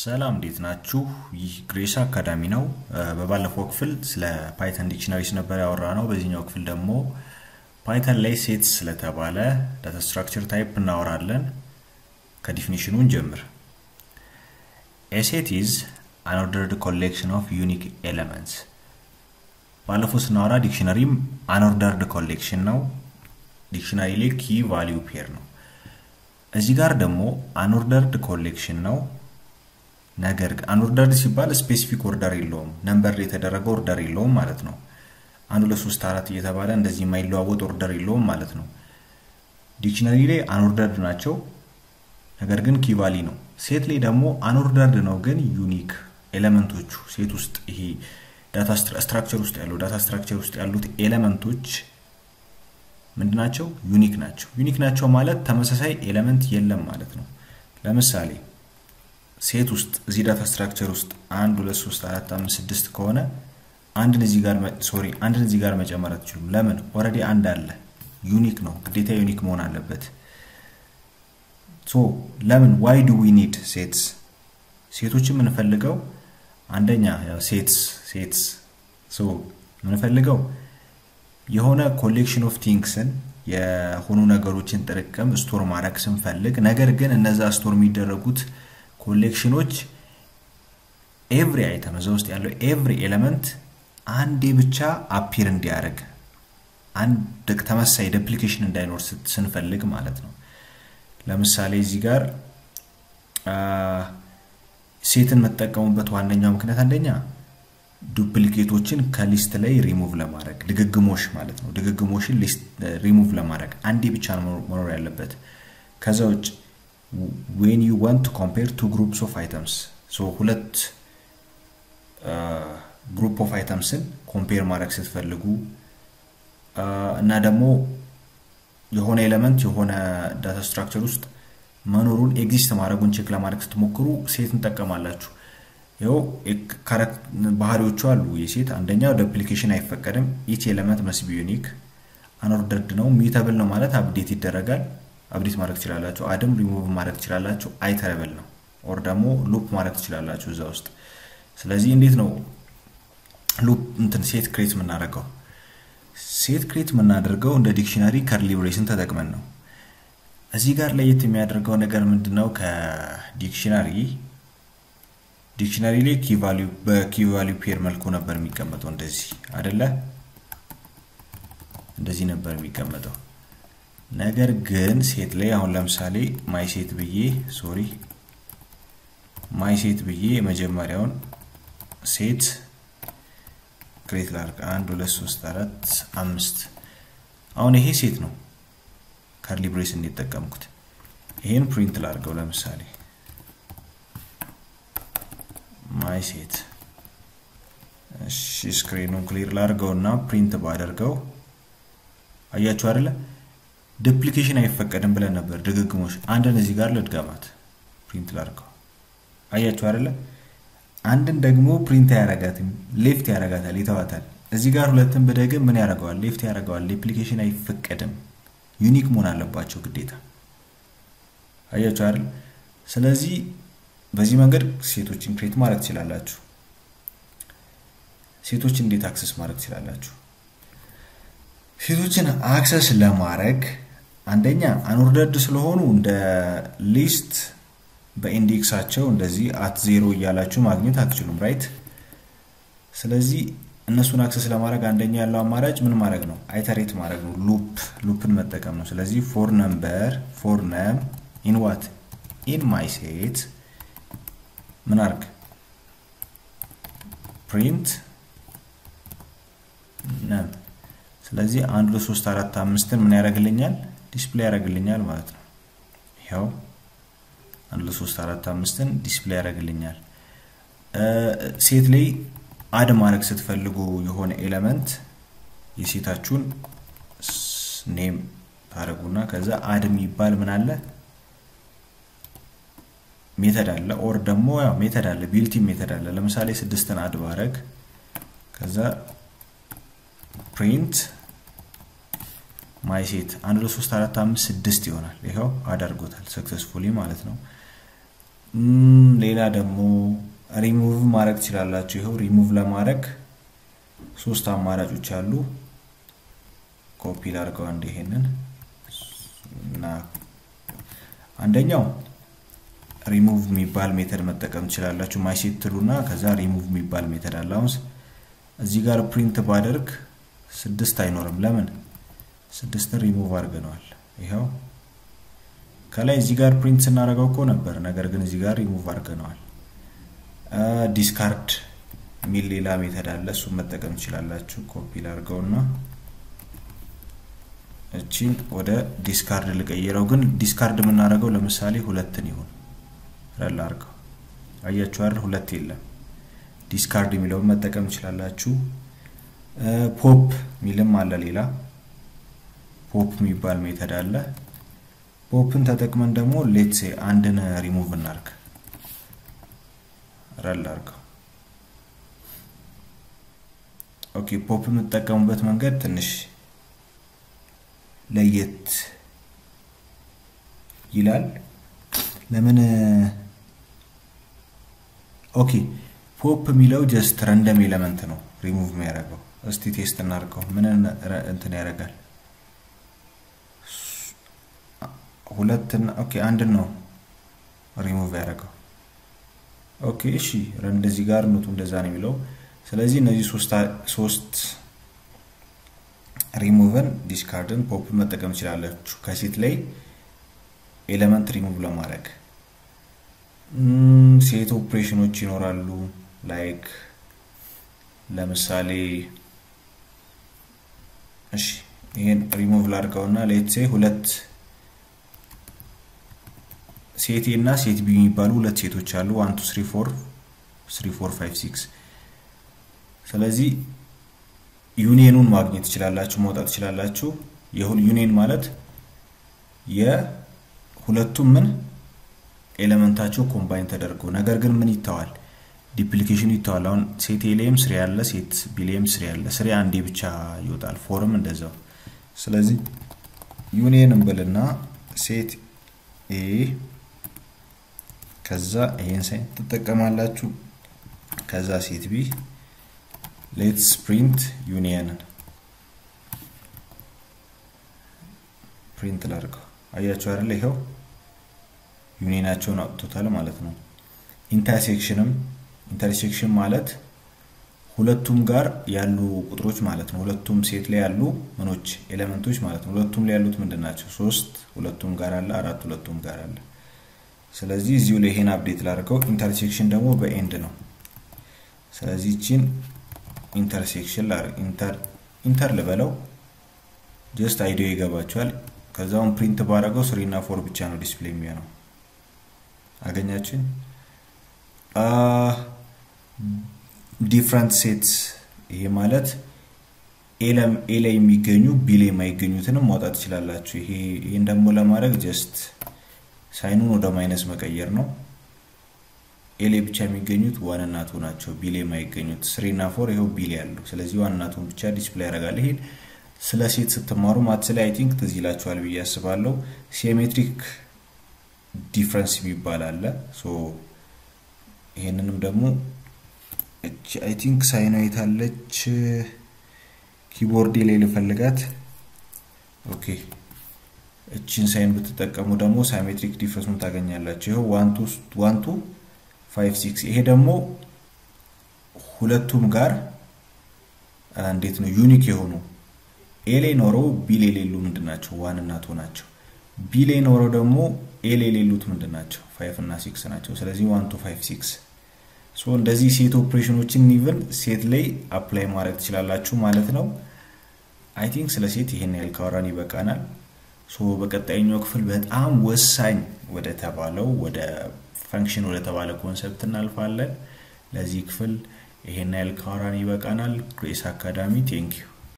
ሰላም እንዴት ናችሁ? ይህ ግሬስ አካዳሚ ነው። በባለፈው ክፍል ስለ ፓይተን ዲክሽነሪስ ነበር ያወራነው። በዚህኛው ክፍል ደግሞ ፓይተን ላይ ሴትስ ስለተባለ ዳታ ስትራክቸር ታይፕ እናወራለን። ከዲፊኒሽኑ እንጀምር። A set is an ordered collection of unique elements. ባለፈው ስናወራ ዲክሽነሪም unordered collection ነው። ዲክሽነሪ ላይ key value pair ነው። እዚህ ጋር ደግሞ unordered collection ነው። ነገር unordered ሲባል ስፔሲፊክ ኦርደር የለውም ነምበር የተደረገ ኦርደር የለውም ማለት ነው 1 2 3 4 እየተባለ እንደዚህ የማይለዋወጥ ኦርደር የለውም ማለት ነው ዲክሽነሪ ላይ unordered ናቸው ነገር ግን ኪ ቫልዩ ነው ሴት ላይ ደግሞ unordered ነው ግን ዩኒክ ኤሌመንቶቹ ሴት ውስጥ ይሄ ዳታ ስትራክቸር ውስጥ ያሉት ኤሌመንቶች ምንድናቸው ዩኒክ ናቸው ማለት ተመሳሳይ ኤሌመንት የለም ማለት ነው ለምሳሌ ሴት ውስጥ እዚ ዳታ ስትራክቸር ውስጥ 1 2 3 4 5 6 ከሆነ አንድን እዚ ጋር መጨመር አትችሉም ለምን ኦሬዲ አንድ አለ ዩኒክ ነው ግዴታ ዩኒክ መሆን አለበት ሶ ለምን why do we need sets ሴቶችን ምንፈልገው አንደኛ ያው ሴትስ ሶ ምንፈልገው የሆነ ኮሌክሽን ኦፍ ቲንግስን የሆኑ ነገሮችን ጥርቅም ስቶር ማድረግ ስንፈልግ ነገር ግን እነዛ ስቶር የሚደረጉት ኮሌክሽኖች ኤቭሪ አይተም ውስጥ ያለው ኤቭሪ ኤሌመንት አንዴ ብቻ አፒር እንዲያደርግ አንድ ተመሳሳይ ዱፕሊኬሽን እንዳይኖር ስንፈልግ ማለት ነው ለምሳሌ እዚህ ጋር ሴትን መጠቀሙበት ዋነኛው ምክንያት አንደኛ ዱፕሊኬቶችን ከሊስት ላይ ሪሙቭ ለማድረግ ድግግሞሽ ማለት ነው ድግግሞሽን ሊስት ሪሙቭ ለማድረግ አንዴ ብቻ ነው መኖር ያለበት ከዛው when you want to compare two groups of items so ሁለት group of items compare ማድረግ ስትፈልጉ እና ደግሞ የሆነ ኤሌመንት የሆነ ዳታ ስትራክቸር ውስጥ መኖሩን ኤግዚስት ማድረጉን ቼክ ለማድረግ ስትሞክሩ ሴት እንጠቀማላችሁ ያው ባህሪዎቹ አሉ የሴት አንደኛው ዱፕሊኬሽን አይፈቀድም each element must be unique unordered ነው mutable ነው ማለት አፕዴት ይደረጋል አፕዴት ማድረግ ትችላላችሁ አድም ሪሙቭ ማድረግ ትችላላችሁ አይተረብል ነው ኦር ደግሞ ሉፕ ማድረግ ትችላላችሁ እዛ ውስጥ ስለዚህ እንዴት ነው ሉፕ ሴት ክሬት የምናደርገው እንደ ዲክሽነሪ ከርሊ ብሬስን ተጠቅመን ነው እዚህ ጋር ለየት የሚያደርገው ነገር ምንድነው ከዲክሽነሪ ላይ ኪ ቫልዩ ፔር መልኩ ነበር የሚቀመጠው እንደዚህ አይደለ እንደዚህ ነበር የሚቀመጠው ነገር ግን ሴት ላይ አሁን ለምሳሌ ማይ ሴት ብዬ መጀመሪያውን ሴት ክሬት ላድርግ 1 2 3 4 5 አሁን ይሄ ሴት ነው ከርሊ ብሬስ እንጠቀምኩት ይሄን ፕሪንት ላድርገው ለምሳሌ ማይ ሴት እሺ ስክሪኑን ክሊር ላድርገውና ፕሪንት ባደርገው አያችሁ አይደለ ዱፕሊኬሽን አይፈቀድም ብለን ነበር ድግግሞሽ አንድን እዚህ ጋር ለድጋማት ፕሪንት ላድርገው አያችሁ አይደለ አንድን ደግሞ ፕሪንት ያረጋትም ሌፍት ያረጋታል ይተዋታል እዚህ ጋር ሁለቱን በደግም ምን ያረጋዋል ሌፍት ያረጋዋል ዱፕሊኬሽን አይፈቀድም ዩኒክ መሆን አለባቸው ግዴታ አያችሁ አይደል ስለዚህ በዚህ መንገድ ሴቶችን ክሬት ማድረግ ትችላላችሁ ሴቶችን እንዴት አክሰስ ማድረግ ትችላላችሁ ሴቶችን አክሰስ ለማድረግ አንደኛ unordered ስለሆኑ እንደ ሊስት በኢንዴክሳቸው እንደዚህ @0 እያላችሁ ማግኘት አትችሉም ራይት ስለዚህ እነሱን አክሰስ ለማድረግ አንደኛ ያለው አማራጭ ምን ማድረግ ነው አይተሬት ማድረግ ነው ሉፕን መጠቀም ነው ስለዚህ for name in what in my set ምን አርግ print name ስለዚህ 1 2 3 4 5 ምን ያደርግልኛል ዲስፕሌይ ያደርግልኛል ማለት ነው ይሄው 1 2 3 4 5 ዲስፕሌይ ያደርግልኛል ሴት ላይ አድ ማድረግ ስትፈልጉ የሆነ ኤሌመንት የሴታችሁን ኔም ታረጉና ከዛ አድ የሚባል ምን አለ ሜተድ አለ ኦር ደግሞ ያው ሜተድ አለ ቢልት ሜተድ አለ ለምሳሌ 6ን አድ ባረግ ከዛ print my set 1 2 3 4 5 6 ይሆናል ይሄው አዳርጎታል ሰክሰስፉሊ ማለት ነው ሌላ ደግሞ ሪሙቭ ማድረግ ትችላላችሁ ይሄው ሪሙቭ ለማድረግ ሶስት አማራጮች አሉ ኮፒ ላድርገው አንዴ ይሄንን እና አንደኛው ሪሙቭ የሚባል ሜተድ መጠቀም ትችላላችሁ ማይሴት ትሉና ከዛ ሪሙቭ የሚባል ሜተድ አለ አሁን እዚህ ጋር ፕሪንት ባደርግ 6 አይኖርም ለምን 6 ሪሙቭ አድርገናል ይሄው ከላይ እዚህ ጋር ፕሪንት ስናደርገው እኮ ነበር ነገር ግን እዚህ ጋር ሪሙቭ አድርገናል ዲስካርድ ሚል ሌላ ሜተድ አለ እሱ መጠቀም ትችላላችሁ ኮፒ ላድርገውና እቺን ወደ ዲስካርድ ልቀይረው ግን ዲስካርድ የምናደርገው ለምሳሌ 2 ይሁን ረል አድርገው አያችሁ አይደል 2 የለም ዲስካርድ የሚለው መጠቀም ትችላላችሁ ፖፕ ሚልም አለ ሌላ ፖፕ የሚባል ሜተድ አለ ፖፕን ተጠቅመን ደግሞ ሌትስ ሴ አንድን ሪሙቭ እናርግ ረል አድርገው ኦኬ ፖፕ የምትጠቀሙበት መንገድ ትንሽ ለየት ይላል ለምን ኦኬ ፖፕ ሚለው ጀስት ራንደም ኤሌመንት ነው ሪሙቭ የሚያደርገው እስቲ ቴስት እናርገው ምን እንትን ያደርጋል ሁለትና ኦኬ አንድ ነው ሪሙቭ ያደርገው ኦኬ እሺ እንደዚህ ጋር ነው እንደዛ ነው የሚለው ስለዚህ እነዚህ ሶስት ሪሙቭን ዲስካርድን ፖፕ መጠቀም ይችላልላችሁ ከሴት ላይ ኤሌመንት ሪሙቭ ለማድረግ ሴት ኦፕሬሽኖች ይኖራሉ ላይክ ለምሳሌ እሺ ይሄን ሪሙቭ ላድርገውና ሌትስ ሴ ሁለት ሴት ኤ እና ሴት ቢ የሚባሉ ሁለት ሴቶች አሉ 1 2 3 4 5 6 ስለዚህ ዩኒየኑን ማግኘት ይችላልላችሁ ማውጣት ይችላልላችሁ የሁሉ ዩኒየን ማለት የሁለቱም ምን ኤሌመንታቸው ኮምባይን ተደርጎ ነገር ግን ምን ይተዋል ዲፕሊኬሽን ይተዋል አሁን ሴት ኤ ላይም 3 ያለ ሴት ቢ ላይም 3 ያለ 3 አንዴ ብቻ ይወጣል ፎርም እንደዛው ስለዚህ ዩኒየን እንበልና ሴት ኤ ከዛ ይሄን ሳይን ተጠቀማላችሁ ከዛ ሴት ቢ let's print union print ላድርገው አያችሁ አይደል ይሄው ዩኒየናቸውን አውጥቶታል ማለት ነው ኢንተርሴክሽን ማለት ሁለቱም ጋር ያሉ ቁጥሮች ማለት ነው ሁለቱም ሴት ላይ ያሉ ምኖች ኤሌመንቶች ማለት ነው ሁለቱም ላይ ያሉት ምንድናቸው 3 ሁለቱም ጋር አለ 4 ሁለቱም ጋር አለ ስለዚህ እዚሁ ላይ ይሄን አፕዴት ላድርገው ኢንተርሴክሽን ደግሞ በኤንድ ነው ስለዚህ እቺን ኢንተርሴክሽን ኢንተር ለበለው ጀስት አይዲዮ ይገባችኋል ከዛውን ፕሪንት ባረገው 3 እና 4 ብቻ ነው ዲስፕሌይ የሚሆነው አገኛችሁ ዲፈረንት ሴትስ ይሄ ማለት ኤ ላይ የሚገኙ ቢ ላይ የማይገኙትንም ማውጣት ይችላልላችሁ ይሄን ደግሞ ለማድረግ ጀስት ሳይኑን ወደ ማይነስ መቀየር ነው ኤ ላይ ብቻ የሚገኙት 1 እና 2 ናቸው ቢ ላይ የማይገኙት 3 እና 4 ይሄው ቢ ላይ ያሉ ስለዚህ 1 እና 2 ብቻ ዲስፕሌይ ያደርጋል ይሄ ስለ ሴት ስትማሩ ማትስ ላይ አይ ቲንክ ትዝ ይላችኋል ብዬ አስባለሁ ሲሜትሪክ ዲፈረንስ የሚባል አለ ሶ ይሄንንም ደግሞ አይ ቲንክ ሳይኗ ይታለች ኪቦርድ ላይ ልፈልጋት ኦኬ እቺን ሳይን ብትጠቀሙ ደግሞ ሲሜትሪክ ዲፈረንሱን ታገኛላችሁ ይሄው 1 2 5 6 ይሄ ደግሞ ሁለቱም ጋር እንዴት ነው ዩኒክ የሆኑ ኤ ላይ ኖሮ ቢ ላይ ሌሉ ምንድናቸው 1 እና 2 ናቸው ቢ ላይ ኖሮ ደግሞ ኤ ላይ ሌሉት ምንድናቸው 5 እና 6 ናቸው ስለዚህ 1 2 5 6 ሶ እንደዚህ ሴት ኦፕሬሽኖችን ኢቭን ሴት ላይ አፕላይ ማድረግ ትችላላችሁ ማለት ነው አይ ቲንክ ስለ ሴት ይሄን ያህል ካወራን ይበቃናል ሶ በቀጣይኛው ክፍል በጣም ወሳኝ ወደ ተባለው ወደ ፈንክሽን ወደ ተባለ ኮንሰፕት እናልፋለን ለዚህ ክፍል ይሄን ያህል ካወራን ይበቃናል ግሬስ አካዳሚ ቴንክ ዩ